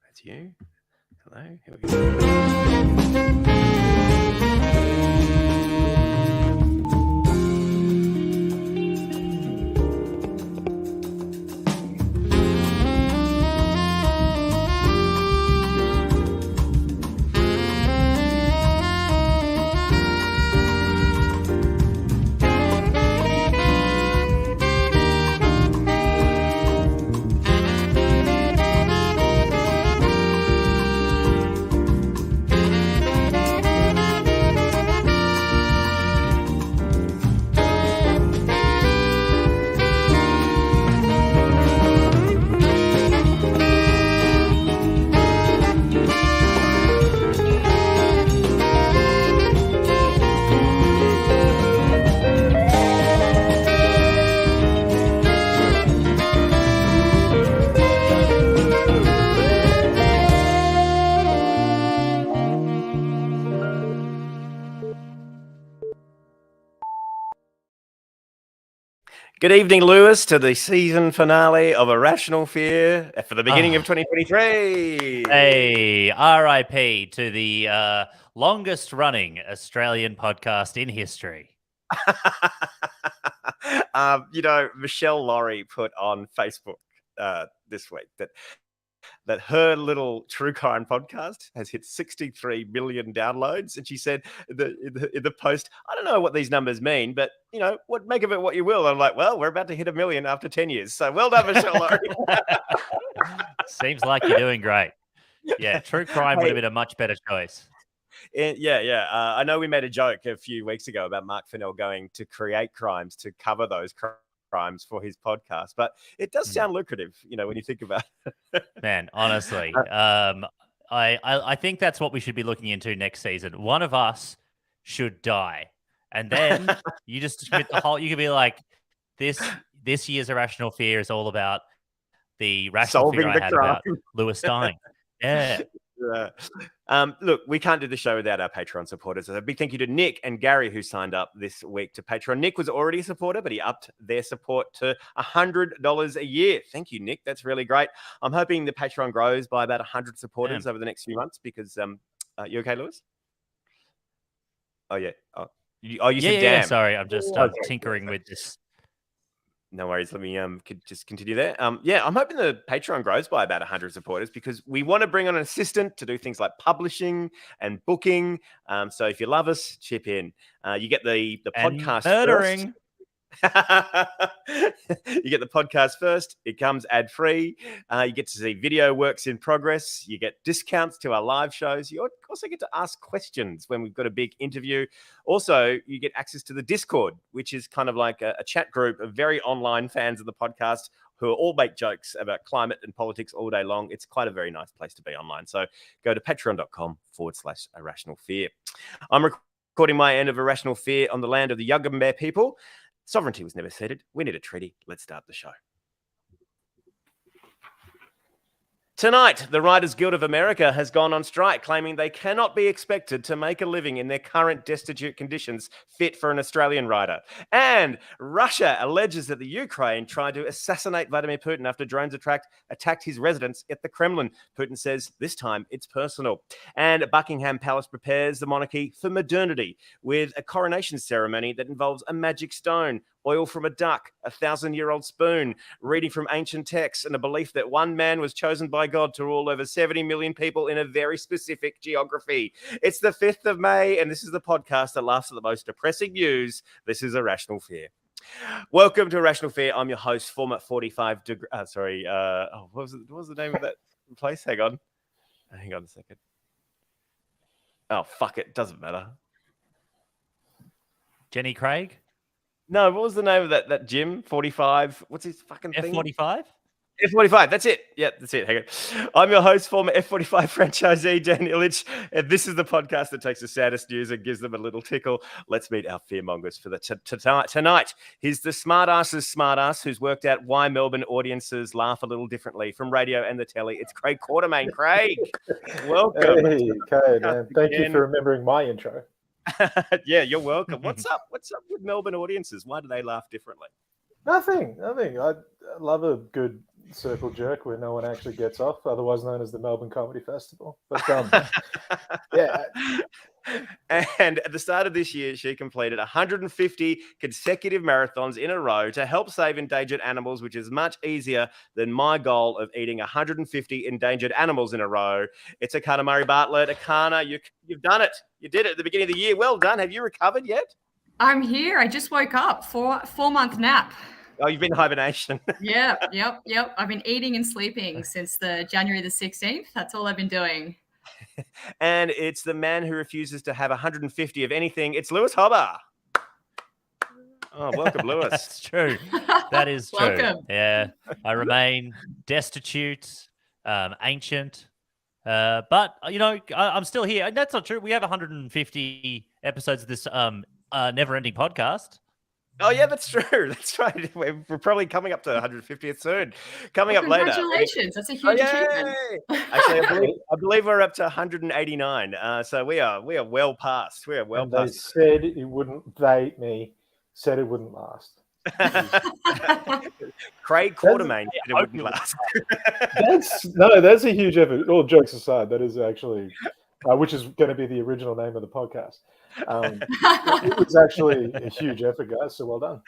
That's you. Hello. Here we go. Good evening, Lewis, to the season finale of Irrational Fear for the beginning of 2023. Hey, RIP to the longest running Australian podcast in history. Michelle Laurie put on Facebook this week that her little true crime podcast has hit 63 million downloads. And she said in the post, I don't know what these numbers mean, but, what make of it what you will. And I'm like, well, we're about to hit 1 million after 10 years. So well done, Michelle Laurie. Seems like you're doing great. Yeah, true crime would have been a much better choice. I know we made a joke a few weeks ago about Mark Fennell going to create crimes to cover those crimes for his podcast, but it does sound lucrative, when you think about it. Man, honestly, I think that's what we should be looking into next season. One of us should die, and then you just with the whole. You could be like, this year's Irrational Fear is all about the rational fear I had about Lewis dying. Yeah. Look, we can't do the show without our Patreon supporters. So a big thank you to Nick and Gary who signed up this week to Patreon. Nick was already a supporter, but he upped their support to $100 a year. Thank you, Nick. That's really great. I'm hoping the Patreon grows by about 100 supporters over the next few months because you okay, Lewis? Oh, yeah. You said damn. Yeah, sorry. I'm just tinkering with this. No worries. Let me just continue there. I'm hoping the Patreon grows by about 100 supporters because we want to bring on an assistant to do things like publishing and booking. So if you love us, chip in. You get the podcast murdering. First. You get the podcast first. It comes ad-free. You get to see video works in progress. You get discounts to our live shows. You also get to ask questions when we've got a big interview. Also, you get access to the Discord, which is kind of like a chat group of very online fans of the podcast who all make jokes about climate and politics all day long. It's quite a very nice place to be online. So go to patreon.com/irrational fear. I'm recording my end of Irrational Fear on the land of the Yugambeh people. Sovereignty was never ceded. We need a treaty. Let's start the show. Tonight, the Writers Guild of America has gone on strike, claiming they cannot be expected to make a living in their current destitute conditions fit for an Australian writer. And Russia alleges that the Ukraine tried to assassinate Vladimir Putin after drones attacked his residence at the Kremlin. Putin says this time it's personal. And Buckingham Palace prepares the monarchy for modernity with a coronation ceremony that involves a magic stone, oil from a duck, a 1,000-year-old spoon, reading from ancient texts, and a belief that one man was chosen by God to rule over 70 million people in a very specific geography. It's the 5th of May, and this is the podcast that laughs at the most depressing news. This is Irrational Fear. Welcome to Irrational Fear. I'm your host, former 45 degree... what was the name of that place? Hang on a second. Oh, fuck it. Doesn't matter. Jenny Craig? No, what was the name of that gym? 45. What's his fucking thing? F45? F45. That's it. Yeah, that's it. Hang on. I'm your host, former F45 franchisee, Dan Ilic, and this is the podcast that takes the saddest news and gives them a little tickle. Let's meet our fearmongers for the tonight. He's the smartass who's worked out why Melbourne audiences laugh a little differently from radio and the telly. It's Craig Quartermain. Craig, welcome. Hey, okay, man. Thank you for remembering my intro. Yeah, you're welcome. What's up with Melbourne audiences? Why do they laugh differently? Nothing. I love a good circle jerk where no one actually gets off, otherwise known as the Melbourne Comedy Festival. But yeah. And at the start of this year, she completed 150 consecutive marathons in a row to help save endangered animals, which is much easier than my goal of eating 150 endangered animals in a row. It's Erchana Murray-Bartlet. Erchana, you've done it. You did it at the beginning of the year. Well done. Have you recovered yet? I'm here. I just woke up. 4-month nap. Oh, you've been in hibernation. Yep. I've been eating and sleeping since the January the 16th. That's all I've been doing. And it's the man who refuses to have 150 of anything. It's Lewis Hobba. Oh, welcome, Lewis. That's true. That is true. Welcome. Yeah, I remain destitute, ancient, but I'm still here. And that's not true. We have 150 episodes of this never-ending podcast. Oh, yeah, that's true. That's right. We're probably coming up to 150th soon. Coming up later. Congratulations. That's a huge achievement. Actually, I believe we're up to 189. So we are well past. We are well and past. They said it wouldn't. Said it wouldn't last. Craig Quartermain said it wouldn't last. That's a huge effort. All jokes aside, that is actually, which is going to be the original name of the podcast. It was actually a huge effort, guys. So well done.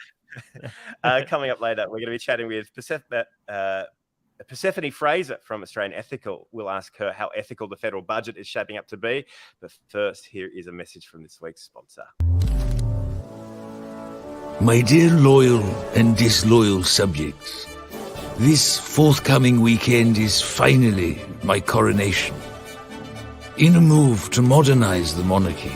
Coming up later, we're going to be chatting with Persephone Fraser from Australian Ethical. We'll ask her how ethical the federal budget is shaping up to be. But first, here is a message from this week's sponsor. My dear loyal and disloyal subjects, this forthcoming weekend is finally my coronation. In a move to modernize the monarchy,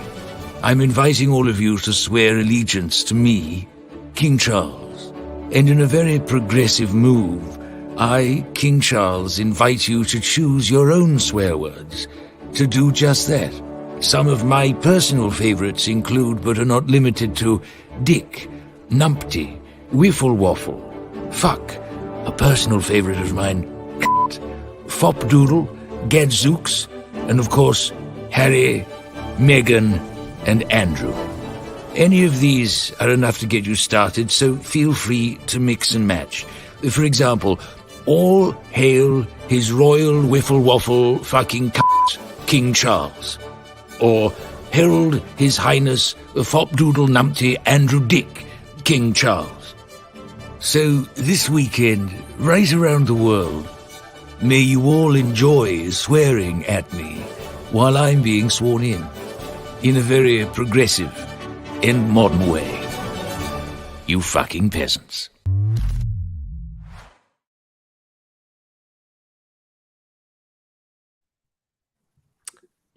I'm inviting all of you to swear allegiance to me, King Charles. And in a very progressive move, I, King Charles, invite you to choose your own swear words to do just that. Some of my personal favorites include, but are not limited to, Dick, Numpty, Wiffle Waffle, Fuck, a personal favorite of mine, Fop Doodle, Gadzooks, and of course, Harry, Meghan, and Andrew. Any of these are enough to get you started, so feel free to mix and match. For example, all hail His Royal Wiffle Waffle fucking King Charles. Or herald His Highness Fop Doodle Numpty Andrew Dick, King Charles. So this weekend, right around the world, may you all enjoy swearing at me while I'm being sworn in a very progressive and modern way. You fucking peasants.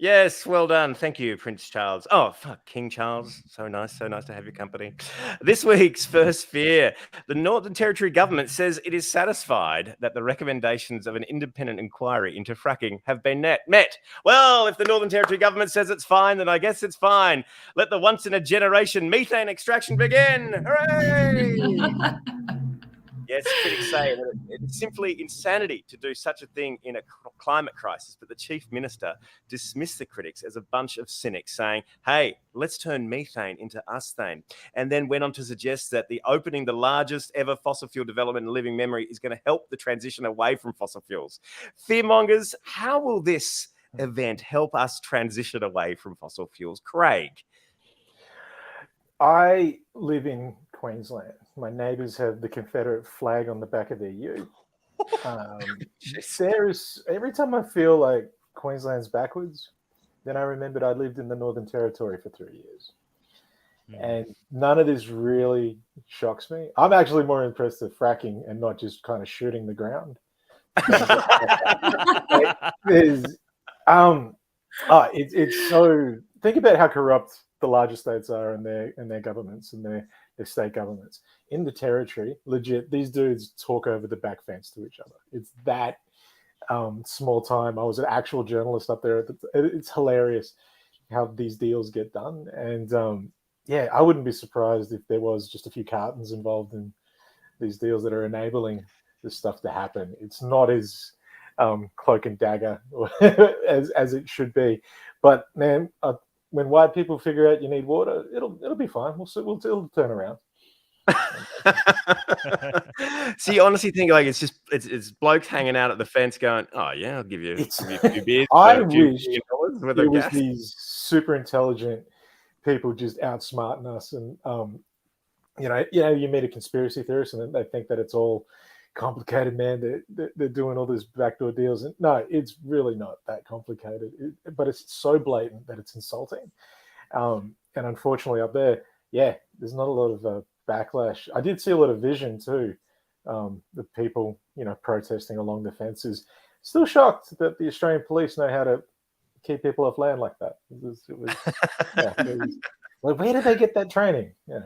Yes, well done. Thank you, Prince Charles. Oh, fuck, King Charles. So nice to have your company. This week's first fear. The Northern Territory government says it is satisfied that the recommendations of an independent inquiry into fracking have been met. Well, if the Northern Territory government says it's fine, then I guess it's fine. Let the once-in-a-generation methane extraction begin. Hooray! Yes, critics say that it's simply insanity to do such a thing in a climate crisis, but the Chief Minister dismissed the critics as a bunch of cynics, saying, hey, let's turn methane into usthane, and then went on to suggest that the opening the largest ever fossil fuel development in living memory is going to help the transition away from fossil fuels. Fearmongers, how will this event help us transition away from fossil fuels? Craig? I live in Queensland. My neighbours have the Confederate flag on the back of their ute. Every time I feel like Queensland's backwards, then I remembered I lived in the Northern Territory for 3 years. And none of this really shocks me. I'm actually more impressed with fracking and not just kind of shooting the ground. It's so, think about how corrupt the larger states are in their governments and their state governments. In the territory, legit, these dudes talk over the back fence to each other. It's that small time. I was an actual journalist up there. It's hilarious how these deals get done. And I wouldn't be surprised if there was just a few cartons involved in these deals that are enabling this stuff to happen. It's not as cloak and dagger as it should be. But man, when white people figure out you need water, it'll be fine. It'll turn around. So you honestly think like it's blokes hanging out at the fence going, "Oh yeah, I'll give you a few beers." I for $2 wish million worth it of was gas." these super intelligent people just outsmarting us, and you meet a conspiracy theorist, and they think that it's all complicated, man. They're doing all these backdoor deals, and no, it's really not that complicated. But it's so blatant that it's insulting. And unfortunately, up there, there's not a lot of backlash. I did see a lot of vision too. The people, protesting along the fences. Still shocked that the Australian police know how to keep people off land like that. It was like, where did they get that training? Yeah.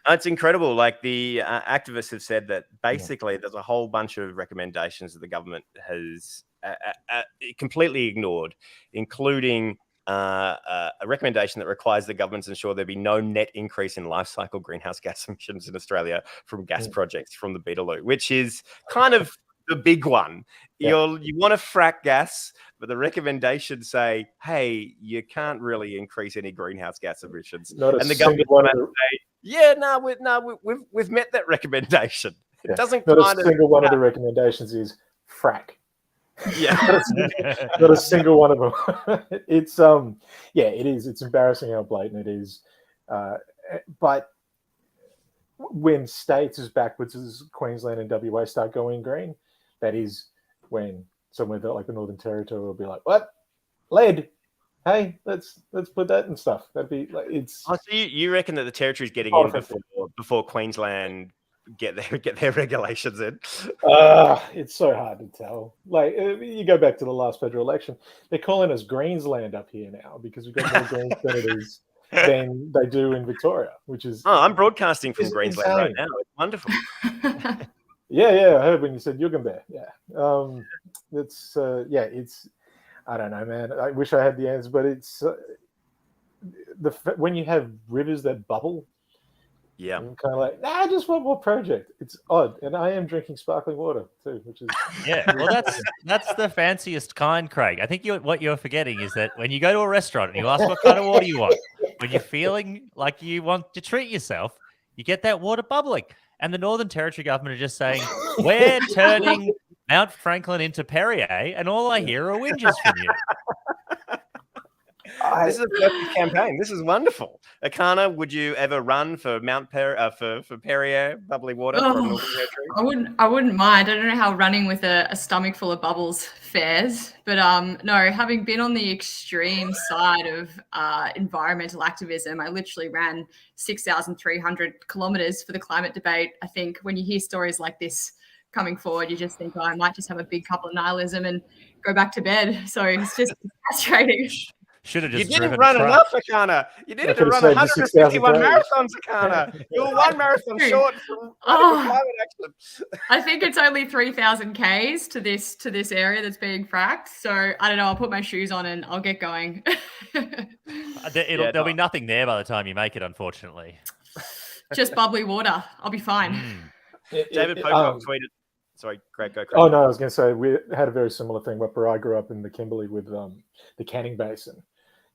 It's incredible. Like the activists have said that basically there's a whole bunch of recommendations that the government has completely ignored, including a recommendation that requires the government to ensure there be no net increase in life cycle greenhouse gas emissions in Australia from gas projects from the Beetaloo, which is kind of the big one. You want to frack gas, but the recommendations say, hey, you can't really increase any greenhouse gas emissions. And the government say, we've met that recommendation. It doesn't not a single one of the recommendations is frack. Yeah. Not a single one of them. It's it is. It's embarrassing how blatant it is. But when states as backwards as Queensland and WA start going green, that is when somewhere like the Northern Territory will be like, what? Lead. Hey, let's put that in stuff. That'd be like it's. Oh, so you reckon that the Territory's getting in before Queensland get their regulations in? It's so hard to tell. Like you go back to the last federal election, they're calling us Greensland up here now because we've got more green senators than they do in Victoria, which is. Oh, I'm broadcasting from Greensland insane. right now. It's wonderful. Yeah, I heard when you said Yugan Bear. Yeah, it's. I don't know, man. I wish I had the answer, but it's when you have rivers that bubble. Yeah, I'm kind of like, I just want more project. It's odd, and I am drinking sparkling water too, which is well, that's the fanciest kind, Craig. I think what you're forgetting is that when you go to a restaurant and you ask what kind of water you want, when you're feeling like you want to treat yourself, you get that water bubbling. And the Northern Territory government are just saying, we're turning Mount Franklin into Perrier, and all I hear are whinges from you. This is a perfect campaign. This is wonderful. Erchana, would you ever run for for Perrier bubbly water from Northern Territory? I wouldn't mind. I don't know how running with a stomach full of bubbles fares, but no. Having been on the extreme side of environmental activism, I literally ran 6,300 kilometers for the climate debate. I think when you hear stories like this coming forward, you just think, oh, I might just have a big cup of nihilism and go back to bed. So it's just frustrating. Should have just. You didn't run enough, Erchana. You needed to run 151 marathons, Erchana. You're one marathon short from climate action. I think it's only 3,000 Ks to this area that's being fracked. So I don't know. I'll put my shoes on and I'll get going. There'll be nothing there by the time you make it, unfortunately. Just bubbly water. I'll be fine. David Pocock tweeted. Sorry, Greg, go. Oh no, I was going to say we had a very similar thing where I grew up in the Kimberley with the Canning Basin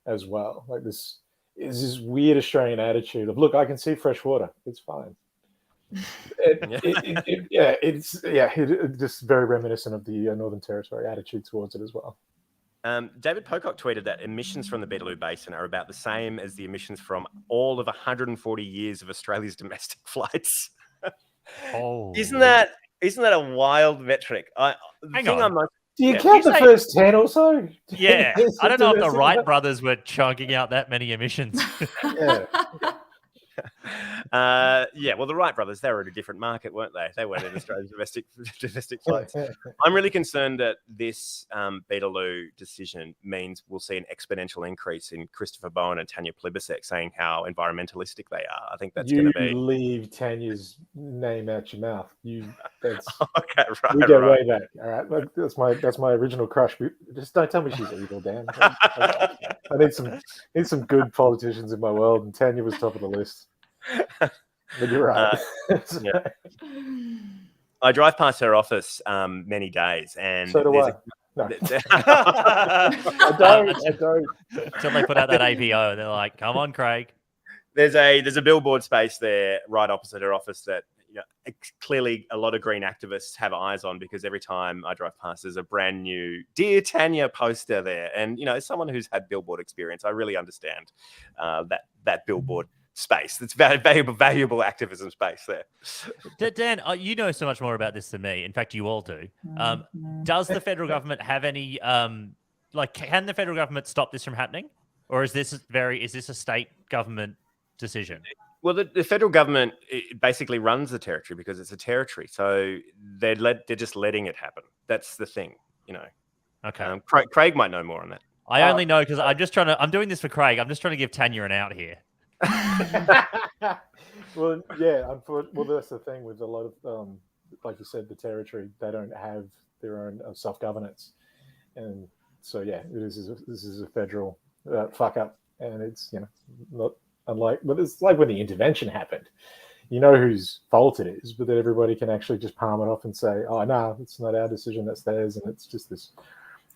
as well. Like this is this weird Australian attitude of, look, I can see fresh water. It's fine. It's just very reminiscent of the Northern Territory attitude towards it as well. David Pocock tweeted that emissions from the Beetaloo Basin are about the same as the emissions from all of 140 years of Australia's domestic flights. Isn't that a wild metric? Hang on. Do you count the first 10 or so? Yeah. I don't know if the Wright brothers were chunking out that many emissions. Well, the Wright brothers, they were in a different market, weren't they? They weren't in Australia's domestic flights. I'm really concerned that this Beetaloo decision means we'll see an exponential increase in Christopher Bowen and Tanya Plibersek saying how environmentalistic they are. I think that's going to be... You leave Tanya's name out your mouth. Okay, right. We go way back. All right, that's my original crush. Just don't tell me she's evil, Dan. I need some good politicians in my world, and Tanya was top of the list. But you're right. I drive past her office many days, and so do I. No. I don't. Until they put out that APO, and they're like, "Come on, Craig." There's a billboard space there right opposite her office that clearly a lot of green activists have eyes on, because every time I drive past, there's a brand new Dear Tanya poster there. And, as someone who's had billboard experience, I really understand that billboard space. It's valuable activism space there. Dan, you know so much more about this than me. In fact, you all do. Does the federal government have any, can the federal government stop this from happening? Or is this a state government decision? Well, the federal government basically runs the territory because it's a territory. So they're just letting it happen. That's the thing, Okay. Craig might know more on that. I only know because I'm doing this for Craig. I'm just trying to give Tanya an out here. Well, yeah. Well, that's the thing with a lot of, like you said, the territory. They don't have their own self-governance, and so this is a federal fuck up, and it's not unlike. But it's like when the intervention happened. You know whose fault it is, but then everybody can actually just palm it off and say, "Oh no, it's not our decision. That's theirs," and it's just this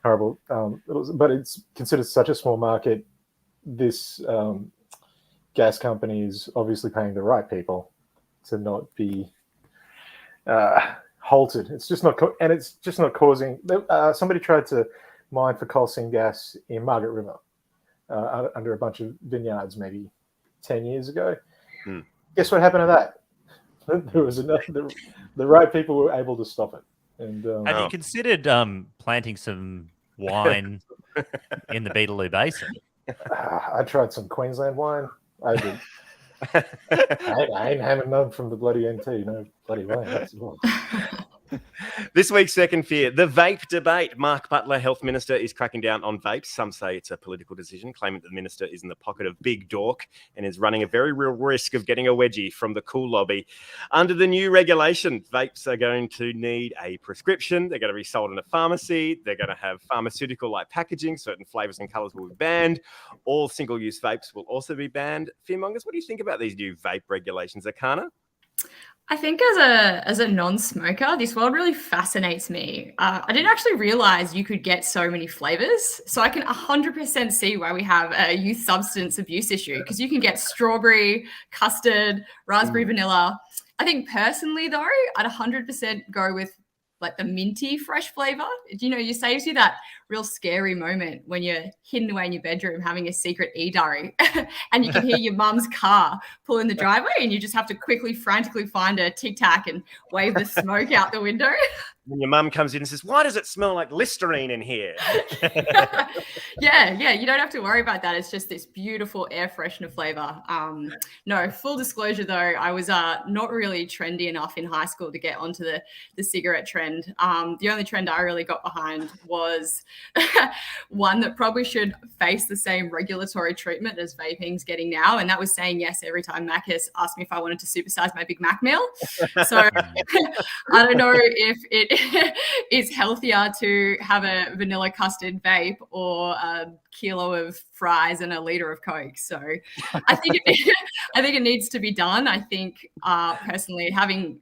horrible. But it's considered such a small market. This gas company is obviously paying the right people to not be halted. It's just not, and it's just not causing. Somebody tried to mine for coal seam gas in Margaret River under a bunch of vineyards maybe 10 years ago. Guess what happened to that? There was enough. The right people were able to stop it. And have you considered planting some wine in the Beetaloo Basin? I tried some Queensland wine. I did. I ain't having none from the bloody NT, bloody wine. That's well. This week's second fear, the vape debate. Mark Butler, Health Minister, is cracking down on vapes. Some say it's a political decision, claiming that the minister is in the pocket of Big Dork and is running a very real risk of getting a wedgie from the cool lobby. Under the new regulation, vapes are going to need a prescription. They're going to be sold in a pharmacy. They're going to have pharmaceutical-like packaging. Certain flavours and colours will be banned. All single-use vapes will also be banned. Fearmongers, what do you think about these new vape regulations, Erchana? I think as a non-smoker, this world really fascinates me. I didn't actually realize you could get so many flavors. So I can 100% see why we have a youth substance abuse issue, because you can get strawberry, custard, raspberry, vanilla. I think personally, though, I'd 100% go with like the minty fresh flavor. It saves you that real scary moment when you're hidden away in your bedroom having a secret e-diary and you can hear your mum's car pull in the driveway and you just have to quickly, frantically find a Tic Tac and wave the smoke out the window. When your mum comes in and says, "Why does it smell like Listerine in here?" Yeah, you don't have to worry about that. It's just this beautiful air freshener flavor. No, full disclosure though, I was not really trendy enough in high school to get onto the cigarette trend. The only trend I really got behind was one that probably should face the same regulatory treatment as vaping's getting now, and that was saying yes every time Macca's asked me if I wanted to supersize my Big Mac meal. So I don't know if it is healthier to have a vanilla custard vape or a kilo of fries and a liter of Coke. So I think it needs to be done. I think personally having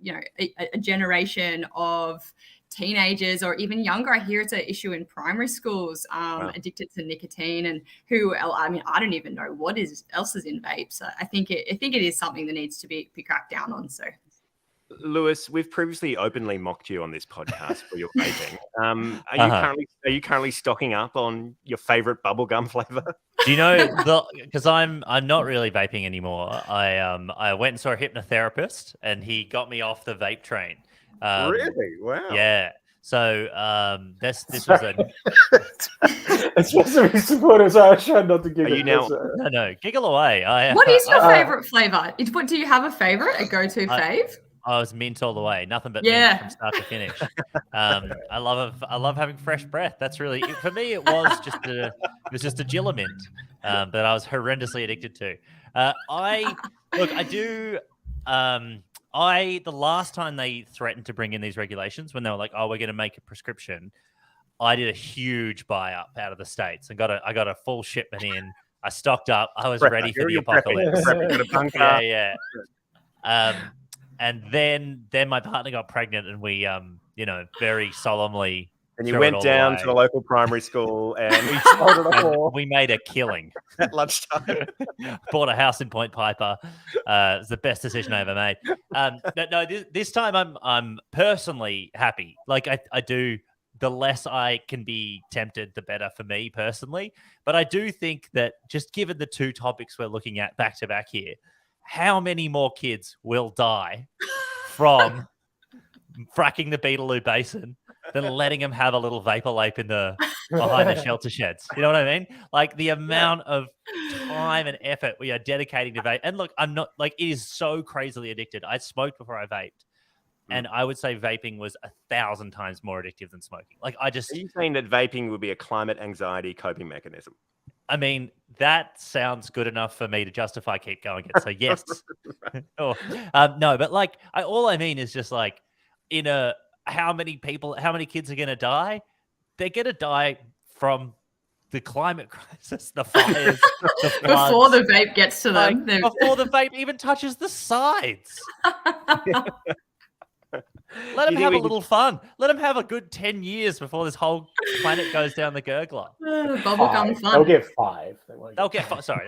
a generation of teenagers or even younger, I hear it's an issue in primary schools, addicted to nicotine, and I don't even know what else is in vapes. So I think it is something that needs to be cracked down on. So Lewis, we've previously openly mocked you on this podcast for your vaping. Are you currently stocking up on your favorite bubblegum flavor? Do you know because I'm not really vaping anymore. I went and saw a hypnotherapist and he got me off the vape train. Really? Wow. Yeah. So this was a. It's supposed to be supportive, so I tried not to giggle. Are you now? No, giggle away. What is your favorite flavor? Do you have a favorite, a go-to fave? I was mint all the way, nothing but mint from start to finish. I love having fresh breath. That's really for me. It was just a Gilla mint that I was horrendously addicted to. The last time they threatened to bring in these regulations, when they were like, "Oh, we're going to make a prescription," I did a huge buy up out of the States and I got a full shipment in. I stocked up. I was ready for the apocalypse. Yeah. And then my partner got pregnant, and we, very solemnly And you threw it went all down away. to the local primary school and And we made a killing. at lunchtime. Bought a house in Point Piper. It's the best decision I ever made. But no, this time I'm personally happy. Like I do. The less I can be tempted, the better for me personally. But I do think that just given the two topics we're looking at back to back here, how many more kids will die from fracking the Beetaloo Basin than letting them have a little vapor lape behind the shelter sheds? You know what I mean? Like the amount of time and effort we are dedicating to vape. And look, I'm not like, it is so crazily addicted. I smoked before I vaped. And I would say vaping was 1,000 times more addictive than smoking. Like Are you saying that vaping would be a climate anxiety coping mechanism? I mean, that sounds good enough for me to justify keep going it. So yes. No, but like, all I mean is just like, how many kids are going to die? They're going to die from the climate crisis, the fires, the floods. Before the vape gets to them. Like, before the vape even touches the sides. Let them have a little fun. Let them have a good 10 years before this whole planet goes down the gurgler. Bubblegum fun. They'll get 5. They'll get 5. Sorry.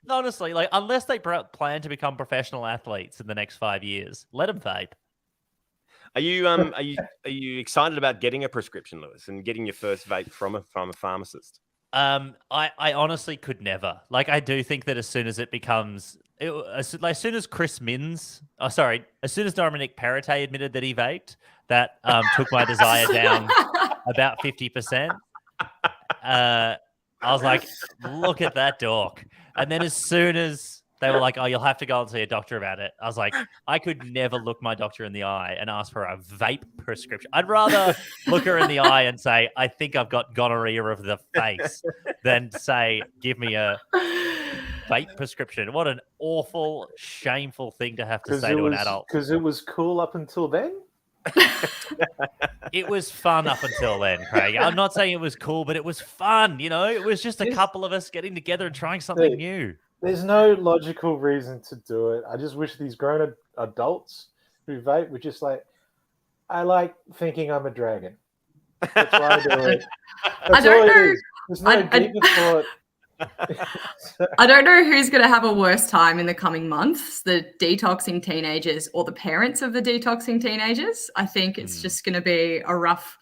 Honestly, like unless they plan to become professional athletes in the next 5 years, let them vape. Are you excited about getting a prescription, Lewis, and getting your first vape from a pharmacist? I honestly could never. Like, I do think that as soon as it becomes, as soon as Chris Minns, as soon as Dominic Perrottet admitted that he vaped, that took my desire down about 50%. I was like, look at that dork. And then as soon as they were like, oh, you'll have to go and see a doctor about it, I was like, I could never look my doctor in the eye and ask for a vape prescription. I'd rather look her in the eye and say, I think I've got gonorrhea of the face, than say, give me a vape prescription. What an awful, shameful thing to have to say to an adult. Because it was cool up until then? It was fun up until then, Craig. I'm not saying it was cool, but it was fun. It was just a couple of us getting together and trying something new. There's no logical reason to do it. I just wish these grown adults who vape were just like, I like thinking I'm a dragon. That's why I do it. That's all it is. There's no deeper thought. I don't know who's going to have a worse time in the coming months, the detoxing teenagers or the parents of the detoxing teenagers. I think it's just going to be a rough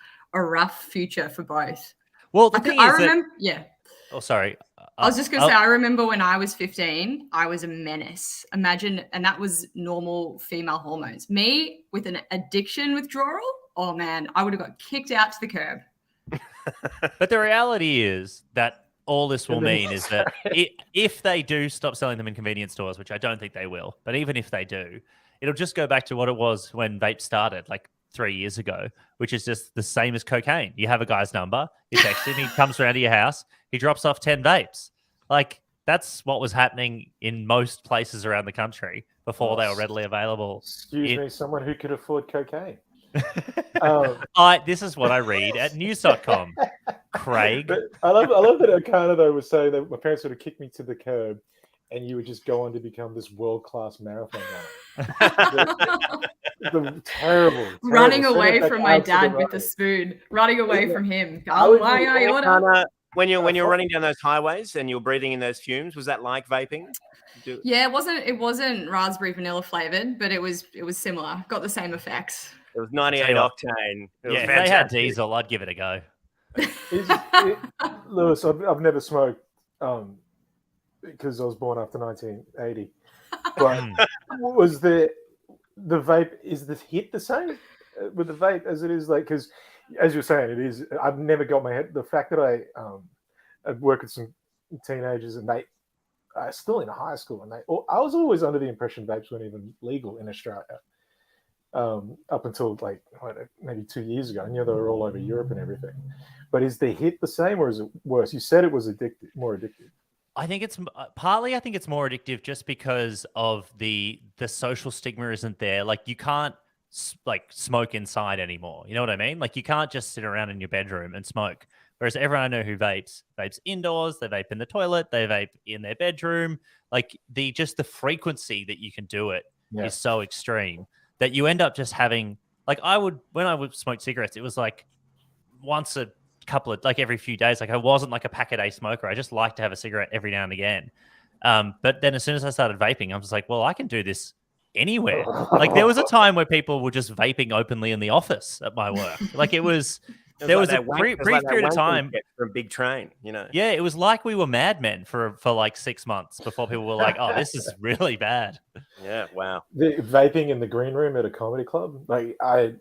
future for both. Well, the thing is yeah. Oh, sorry. I was just going to say, I remember when I was 15, I was a menace. Imagine, and that was normal female hormones. Me with an addiction withdrawal, oh man, I would have got kicked out to the curb. But the reality is that all this will mean is that if they do stop selling them in convenience stores, which I don't think they will, but even if they do, it'll just go back to what it was when vape started, like 3 years ago, which is just the same as cocaine. You have a guy's number, you text him, he comes around to your house, he drops off 10 vapes. Like, that's what was happening in most places around the country before they were readily available. Excuse me, someone who could afford cocaine. This is what I read at news.com. Craig. But I love that Erchana, though, was saying that my parents would have kicked me to the curb and you would just go on to become this world-class marathon runner. the terrible. Running away from my dad with the spoon. Running away from him. When you're running down those highways and you're breathing in those fumes, was that like vaping? Yeah, it wasn't raspberry vanilla flavored, but it was similar. Got the same effects. It was 98 octane. If they had diesel, I'd give it a go. Lewis, I've never smoked because I was born after 1980. But was the vape, is the hit the same with the vape as it is? Like, because as you're saying, it is. I've never got my head. The fact that I work with some teenagers and they are still in high school, and I was always under the impression vapes weren't even legal in Australia up until like maybe 2 years ago. I knew they were all over Europe and everything. But is the hit the same or is it worse? You said it was more addictive. I think it's partly. I think it's more addictive just because of the social stigma isn't there. Like, you can't smoke inside anymore. You know what I mean? Like, you can't just sit around in your bedroom and smoke. Whereas everyone I know who vapes indoors, they vape in the toilet, they vape in their bedroom. Like, the frequency that you can do it is so extreme that you end up just having, like, when I would smoke cigarettes, it was like once a couple of like every few days. Like I wasn't like a pack a day smoker. I just like to have a cigarette every now and again. But then as soon as I started vaping, I was like, well, I can do this anywhere. Like there was a time where people were just vaping openly in the office at my work. Like it was. There was a brief period of time from Big Train, Yeah, it was like we were madmen for like 6 months before people were like, "Oh, this is really bad." Yeah, wow. The vaping in the green room at a comedy club, they're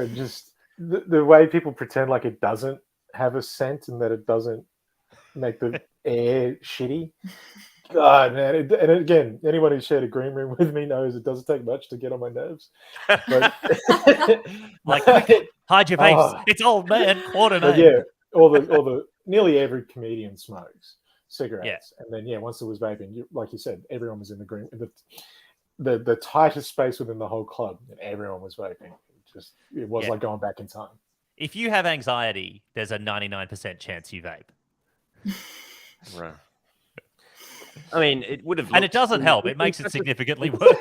just the way people pretend like it doesn't have a scent and that it doesn't make the air shitty. God, man. And again, anyone who's shared a green room with me knows it doesn't take much to get on my nerves. But, like, quick, hide your vapes. It's old man Quartermain. Yeah, all the nearly every comedian smokes cigarettes. And then, once it was vaping, like you said, everyone was in the green, the tightest space within the whole club, and everyone was vaping. It was like going back in time. If you have anxiety, there's a 99% chance you vape. Right. I mean, it would have, and it doesn't help. It makes it significantly worse.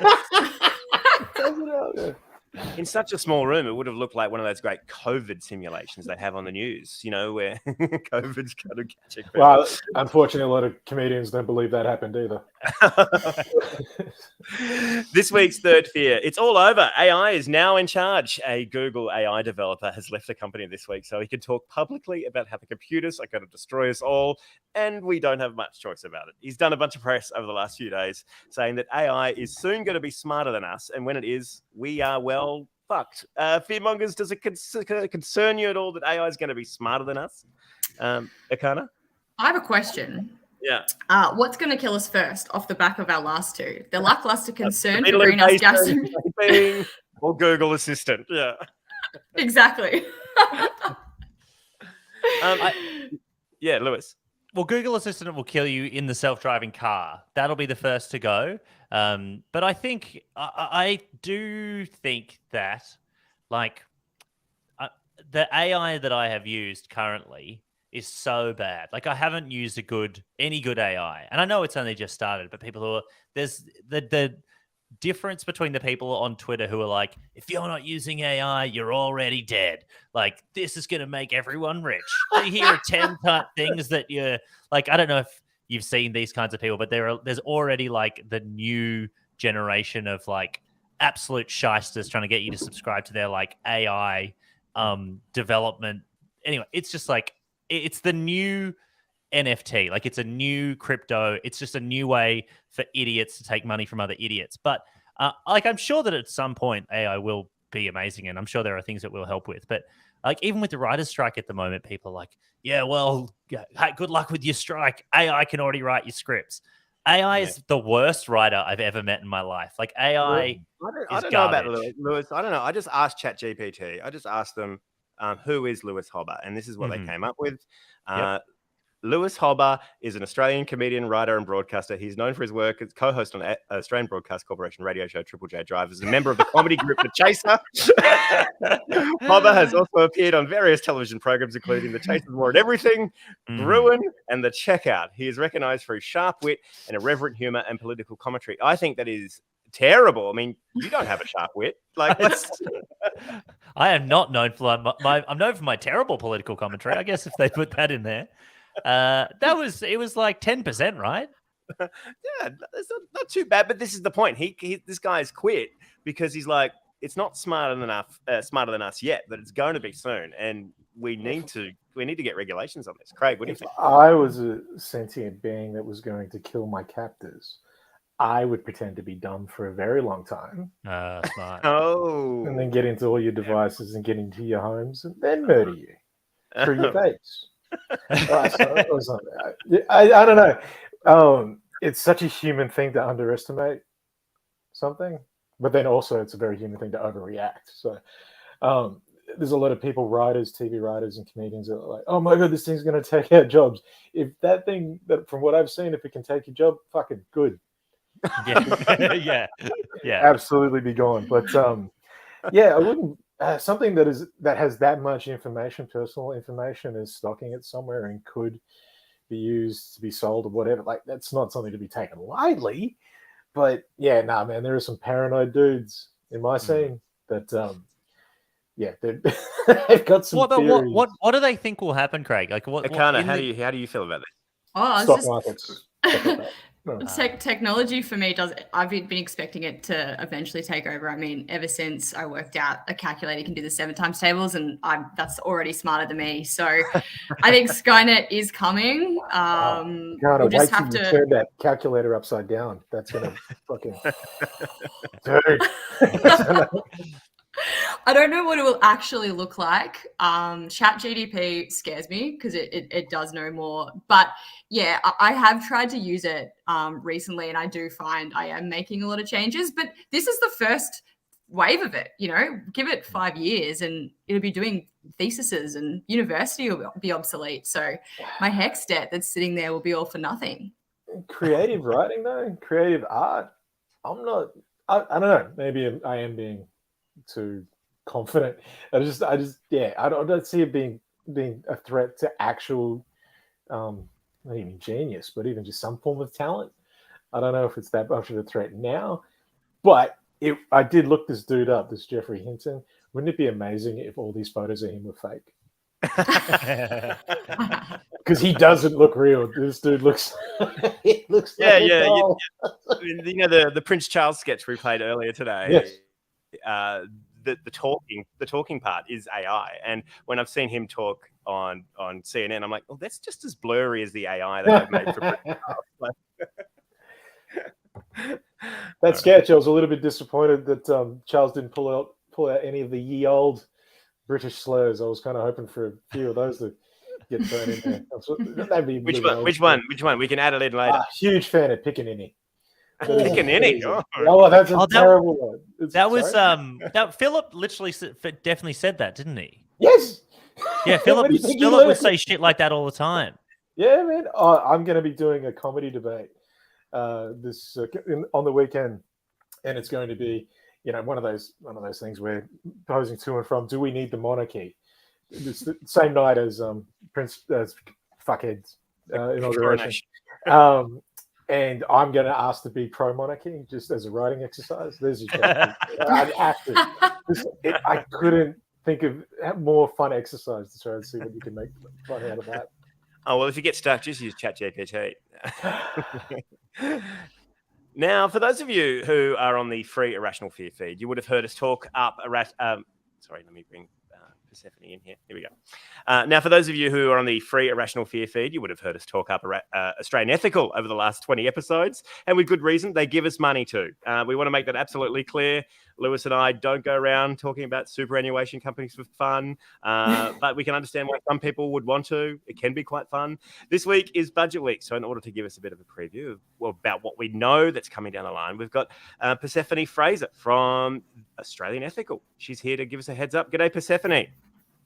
In such a small room, it would have looked like one of those great COVID simulations they have on the news, where COVID's kind of catching. Well, unfortunately, a lot of comedians don't believe that happened either. This week's third fear. It's all over. AI is now in charge. A Google AI developer has left the company this week so he can talk publicly about how the computers are going to destroy us all, and we don't have much choice about it. He's done a bunch of press over the last few days saying that AI is soon going to be smarter than us, and when it is, we are, well, fucked. Fearmongers, does it concern you at all that AI is going to be smarter than us? Erchana? I have a question. Yeah. What's going to kill us first off the back of our last two? The lackluster concern for greenhouse gas emissions. Or Google Assistant. Yeah. Exactly. Yeah, Lewis. Well, Google Assistant will kill you in the self-driving car. That'll be the first to go. But I think I do think that, like, the AI that I have used currently is so bad. Like, I haven't used any good AI, and I know it's only just started. But there's the difference between the people on Twitter who are like, if you're not using AI, you're already dead. Like, this is going to make everyone rich. They hear 10 things that you're like, I don't know if you've seen these kinds of people, but there's already like the new generation of like absolute shysters trying to get you to subscribe to their like AI development. Anyway, it's just like, it's the new NFT. Like, it's a new crypto. It's just a new way for idiots to take money from other idiots. But like, I'm sure that at some point AI will be amazing, and I'm sure there are things it will help with. But like, even with the writer's strike at the moment, people are like, yeah, well, hey, good luck with your strike. AI can already write your scripts. AI is the worst writer I've ever met in my life. Like, AI I don't know about Lewis. I don't know. I just asked ChatGPT. I just asked them, who is Lewis Hobba? And this is what they came up with. Lewis Hobba is an Australian comedian, writer, and broadcaster. He's known for his work as co-host on Australian Broadcast Corporation radio show Triple J Drive, as a member of the comedy group The Chaser. Hobba has also appeared on various television programs, including The Chaser's War and Everything, Bruin, and The Checkout. He is recognised for his sharp wit and irreverent humour and political commentary. I think that is terrible. I mean, you don't have a sharp wit. Like, I am not known for I'm known for my terrible political commentary. I guess if they put that in there. It was like 10%, right? Yeah, it's not too bad, but this is the point. This guy's quit because he's like, it's not smarter than us yet, but it's going to be soon, and we need to get regulations on this. Craig, what do you think? If I was a sentient being that was going to kill my captors, I would pretend to be dumb for a very long time. Smart. And then get into all your devices and get into your homes and then murder you through your vapes. I don't know. It's such a human thing to underestimate something, but then also it's a very human thing to overreact. So there's a lot of people, writers, TV writers, and comedians that are like, "Oh my god, this thing's going to take our jobs." If that thing, from what I've seen, if it can take your job, fucking good. Yeah, absolutely be gone. But I wouldn't. Something that has that much information, personal information, is stocking it somewhere and could be used to be sold or whatever. Like, that's not something to be taken lightly. But man, there are some paranoid dudes in my scene that yeah, they've got some theories. What do they think will happen, Craig? Like what? Erchana, how do you feel about this? Oh, I was Stock just markets. Stuff like that. No. technology for me I've been expecting it to eventually take over. I mean, ever since I worked out a calculator can do the 7 times tables, and that's already smarter than me. So I think Skynet is coming. God, we'll just wait have till you to turn that calculator upside down. That's gonna fucking dude. I don't know what it will actually look like. ChatGPT scares me because it does know more. But yeah, I have tried to use it recently, and I do find I am making a lot of changes. But this is the first wave of it. Give it 5 years, and it'll be doing theses, and university will be obsolete. So my HEX debt that's sitting there will be all for nothing. Creative writing, though, creative art. I'm not. I don't know. Maybe I am being too confident. I just yeah, I don't see it being a threat to actual not even genius, but even just some form of talent. I don't know if it's that much of a threat now, but I did look this dude up, this Jeffrey Hinton. Wouldn't it be amazing if all these photos of him were fake? Because he doesn't look real. This dude looks he looks like a doll. The Prince Charles sketch we played earlier today. Yes. The talking part is AI, and when I've seen him talk on CNN, I'm like, oh, that's just as blurry as the AI that I've made for Prince Charles. That sketch, I was a little bit disappointed that Charles didn't pull out any of the ye old British slurs. I was kind of hoping for a few of those to get thrown in there. That'd be Which one? We can add it in later. Huge fan of Pickaninny. Pickaninny. Oh, that's a terrible one. That Philip literally definitely said that, didn't he? Yes. Yeah, Philip would say shit like that all the time. Yeah, man. I'm going to be doing a comedy debate on the weekend, and it's going to be one of those things where posing to and from. Do we need the monarchy? It's the same night as Prince Fuckhead's inauguration. And I'm going to ask to be pro-monarchy just as a writing exercise. There's your chance. I'd have to. I couldn't think of more fun exercise to try and see what you can make fun out of that. Oh, well, if you get stuck, just use ChatGPT. Now, for those of you who are on the free Irrational Fear feed, you would have heard us talk up sorry, let me bring Persephone in here. Here we go. Now, for those of you who are on the free Irrational Fear feed, you would have heard us talk up Australian Ethical over the last 20 episodes, and with good reason. They give us money too. We want to make that absolutely clear. Lewis and I don't go around talking about superannuation companies for fun, but we can understand why some people would want to. It can be quite fun. This week is budget week, so in order to give us a bit of a preview about what we know that's coming down the line, we've got Persephone Fraser from Australian Ethical. She's here to give us a heads up. G'day, Persephone.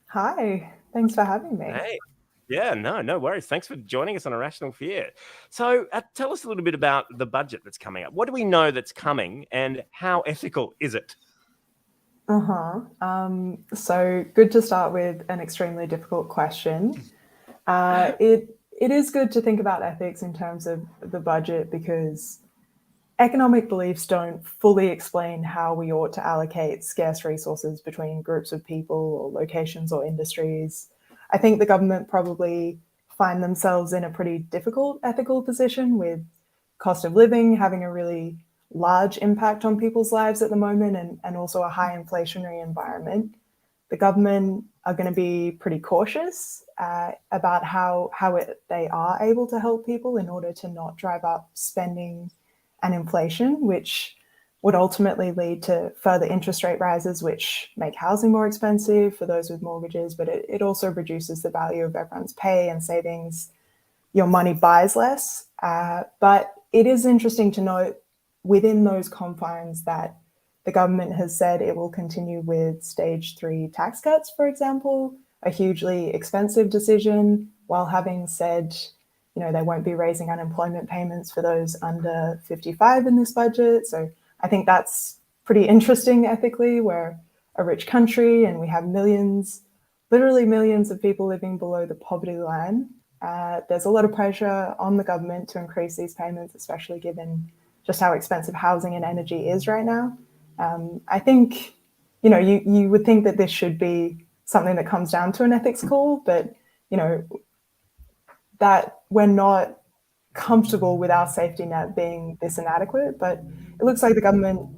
Hi, thanks for having me. Hey. Yeah, no worries. Thanks for joining us on Irrational Fear. So tell us a little bit about the budget that's coming up. What do we know that's coming, and how ethical is it? So good to start with an extremely difficult question. It is good to think about ethics in terms of the budget, because economic beliefs don't fully explain how we ought to allocate scarce resources between groups of people or locations or industries. I think the government probably find themselves in a pretty difficult ethical position, with cost of living having a really large impact on people's lives at the moment, and also a high inflationary environment. The government are going to be pretty cautious about how they are able to help people in order to not drive up spending and inflation, which would ultimately lead to further interest rate rises, which make housing more expensive for those with mortgages, but it also reduces the value of everyone's pay and savings. Your money buys less. But it is interesting to note within those confines that the government has said it will continue with stage 3 tax cuts, for example, a hugely expensive decision, while having said they won't be raising unemployment payments for those under 55 in this budget. So I think that's pretty interesting ethically. We're a rich country and we have literally millions of people living below the poverty line. There's a lot of pressure on the government to increase these payments, especially given just how expensive housing and energy is right now. I think you would think that this should be something that comes down to an ethics call, but that we're not comfortable with our safety net being this inadequate. But it looks like the government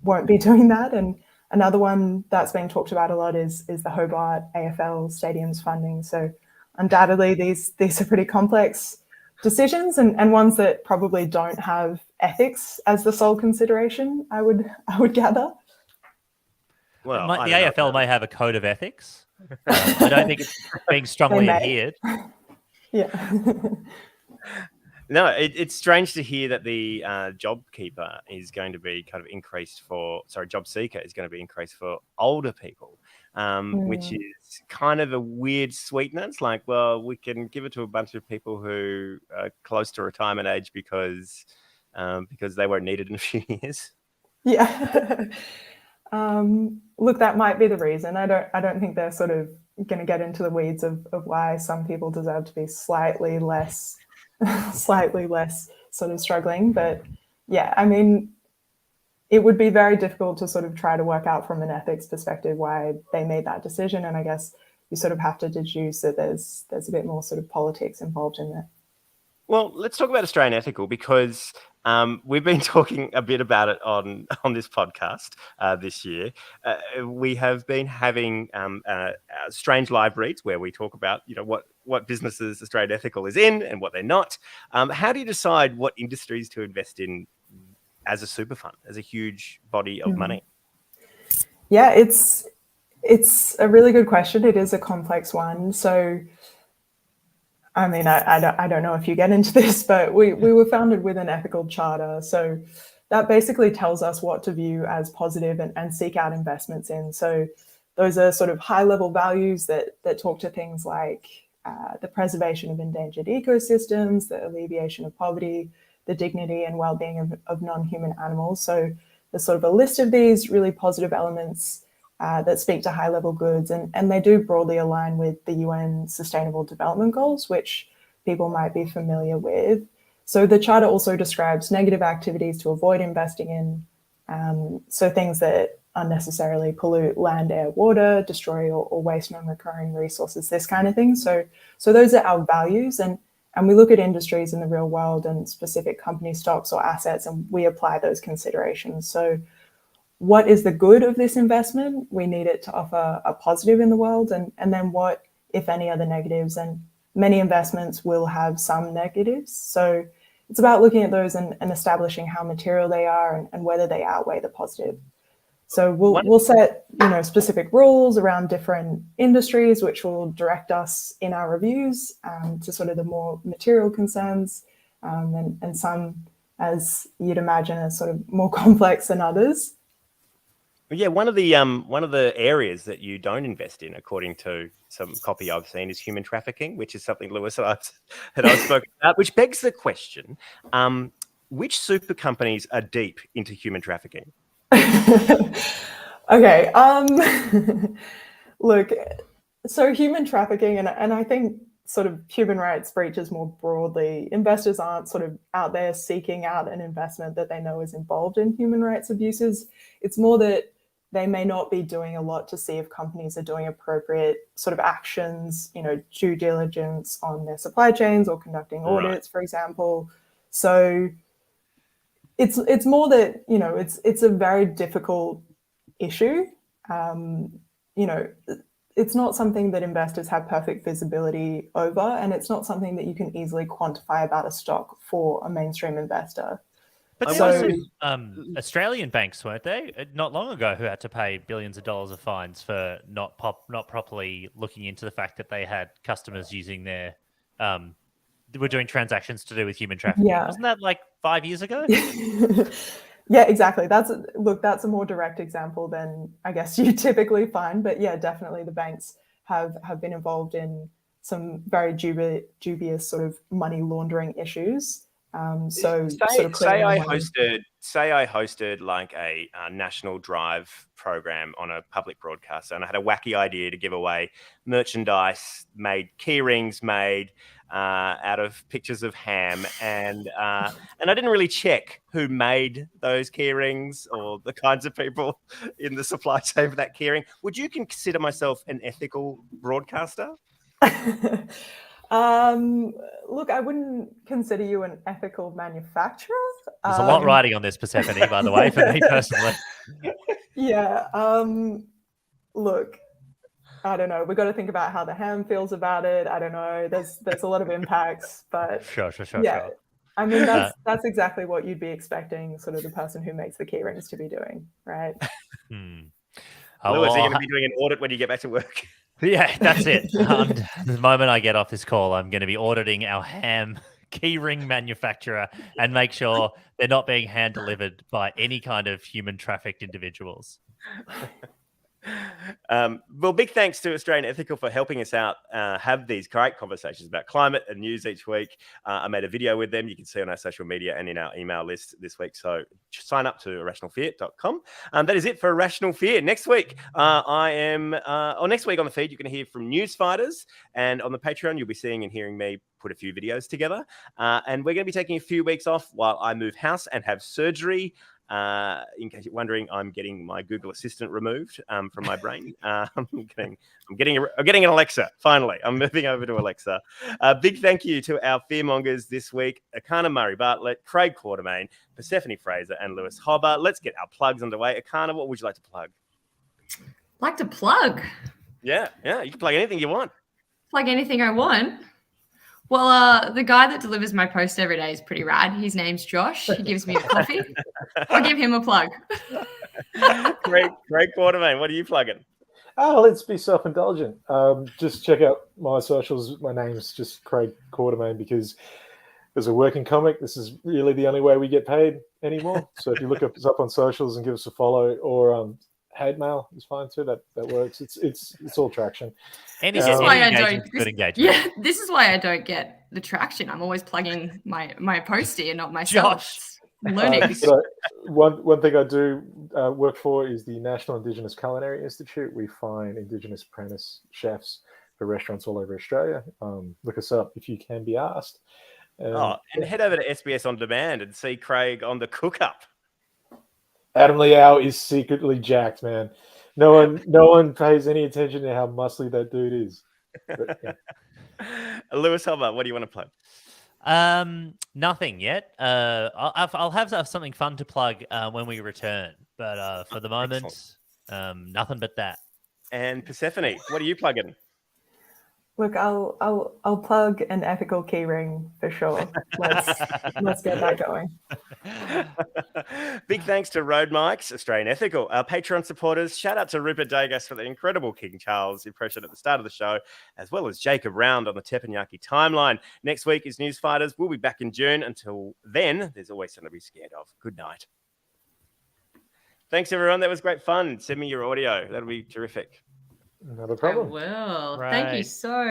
won't be doing that. And another one that's being talked about a lot is the Hobart AFL stadium's funding. So undoubtedly these are pretty complex decisions and ones that probably don't have ethics as the sole consideration, I would gather. Well, the AFL may have a code of ethics. I don't think it's being strongly adhered. Yeah. No, it's strange to hear that the JobKeeper is going to be kind of increased job seeker is going to be increased for older people, which is kind of a weird sweetener. It's like, well, we can give it to a bunch of people who are close to retirement age because they won't need it in a few years. Yeah. Look, that might be the reason. I don't think they're sort of going to get into the weeds of why some people deserve to be slightly less sort of struggling. But yeah, I mean, it would be very difficult to sort of try to work out from an ethics perspective why they made that decision. And I guess you sort of have to deduce that there's a bit more sort of politics involved in it. Well, let's talk about Australian ethical, because we've been talking a bit about it on this podcast this year. We have been having strange live reads where we talk about what businesses Australian ethical is in and what they're not. How do you decide what industries to invest in as a super fund, as a huge body of money? Yeah, it's a really good question. It is a complex one. So I mean, I don't know if you get into this, but we were founded with an ethical charter. So that basically tells us what to view as positive and seek out investments in. So those are sort of high-level values that talk to things like the preservation of endangered ecosystems, the alleviation of poverty, the dignity and well-being of non-human animals. So there's sort of a list of these really positive elements that speak to high-level goods, and they do broadly align with the UN Sustainable Development Goals, which people might be familiar with. So the Charter also describes negative activities to avoid investing in, so things that unnecessarily pollute land, air, water, destroy or waste non-recurring resources, this kind of thing. So those are our values, and we look at industries in the real world and specific company stocks or assets, and we apply those considerations. So what is the good of this investment? We need it to offer a positive in the world, and then what, if any, are the negatives? And many investments will have some negatives. So it's about looking at those and establishing how material they are and whether they outweigh the positive. So we'll set specific rules around different industries, which will direct us in our reviews to sort of the more material concerns, and some, as you'd imagine, are sort of more complex than others. Yeah, one of the areas that you don't invest in, according to some copy I've seen, is human trafficking, which is something Lewis and I've spoken about, which begs the question, which super companies are deep into human trafficking? Okay. Look, so human trafficking, and I think sort of human rights breaches more broadly, investors aren't sort of out there seeking out an investment that they know is involved in human rights abuses. It's more that they may not be doing a lot to see if companies are doing appropriate sort of actions, due diligence on their supply chains or conducting audits, for example. So it's more that, it's a very difficult issue. It's not something that investors have perfect visibility over, and it's not something that you can easily quantify about a stock for a mainstream investor. But there were some Australian banks, weren't they, not long ago, who had to pay billions of dollars of fines for not properly looking into the fact that they had customers using their were doing transactions to do with human trafficking. Yeah. Wasn't that like 5 years ago? Yeah, exactly. That's a more direct example than I guess you typically find. But yeah, definitely the banks have been involved in some very dubious sort of money laundering issues. Say I hosted like a national drive program on a public broadcaster, and I had a wacky idea to give away merchandise, made key rings, made out of pictures of ham, and I didn't really check who made those key rings or the kinds of people in the supply chain for that key ring. Would you consider myself an ethical broadcaster? Look, I wouldn't consider you an ethical manufacturer. There's a lot riding on this, Persephone, by the way, for me personally. Yeah. Look, I don't know. We've got to think about how the ham feels about it. I don't know. There's a lot of impacts, but Sure. yeah. I mean, that's exactly what you'd be expecting sort of the person who makes the key rings to be doing, right? Lewis, are you going to be doing an audit when you get back to work? Yeah, that's it. The moment I get off this call, I'm going to be auditing our ham keyring manufacturer and make sure they're not being hand delivered by any kind of human trafficked individuals. Well, big thanks to Australian Ethical for helping us out have these great conversations about climate and news each week. I made a video with them. You can see on our social media and in our email list this week. So sign up to irrationalfear.com. That is it for Irrational Fear. Next week, next week on the feed, you can hear from news fighters, and on the Patreon, you'll be seeing and hearing me put a few videos together. And we're going to be taking a few weeks off while I move house and have surgery. In case you're wondering, I'm getting my Google Assistant removed from my brain. I'm getting an Alexa. Finally, I'm moving over to Alexa. Big thank you to our fearmongers this week: Erchana, Murray-Bartlet, Craig Quartermain, Persephone Fraser, and Lewis Hobba. Let's get our plugs underway. Erchana, what would you like to plug? Like to plug? Yeah, you can plug anything you want. Plug anything I want. Well, the guy that delivers my post every day is pretty rad. His name's Josh. He gives me a coffee. I'll give him a plug. Great Quartermain. What are you plugging? Oh, let's be self-indulgent. Just check out my socials. My name's just Craig Quartermain, because as a working comic, this is really the only way we get paid anymore. So if you look us up on socials and give us a follow, or hate mail is fine too. That works. It's all traction. This is why I don't. Good engagement. Yeah, this is why I don't get the traction. I'm always plugging my postie and not myself. Josh. Learning. One thing I do work for is the National Indigenous Culinary Institute. We find Indigenous apprentice chefs for restaurants all over Australia. Look us up if you can be asked. And head over to SBS On Demand and see Craig on the Cook Up. Adam Liao is secretly jacked, man. No one pays any attention to how muscly that dude is. But, yeah. Lewis Hobba, what do you want to plug? Nothing yet. I'll have something fun to plug when we return, but for the moment, nothing but that. And Persephone, what are you plugging? Look, I'll plug an ethical keyring for sure. Let's get that going. Big thanks to Road Mics, Australian Ethical, our Patreon supporters. Shout out to Rupert Dagas for the incredible King Charles impression at the start of the show, as well as Jacob Round on the Teppanyaki timeline. Next week is News Fighters. We'll be back in June. Until then, there's always something to be scared of. Good night. Thanks, everyone. That was great fun. Send me your audio. That'll be terrific. Not a problem. I will. Right. Thank you so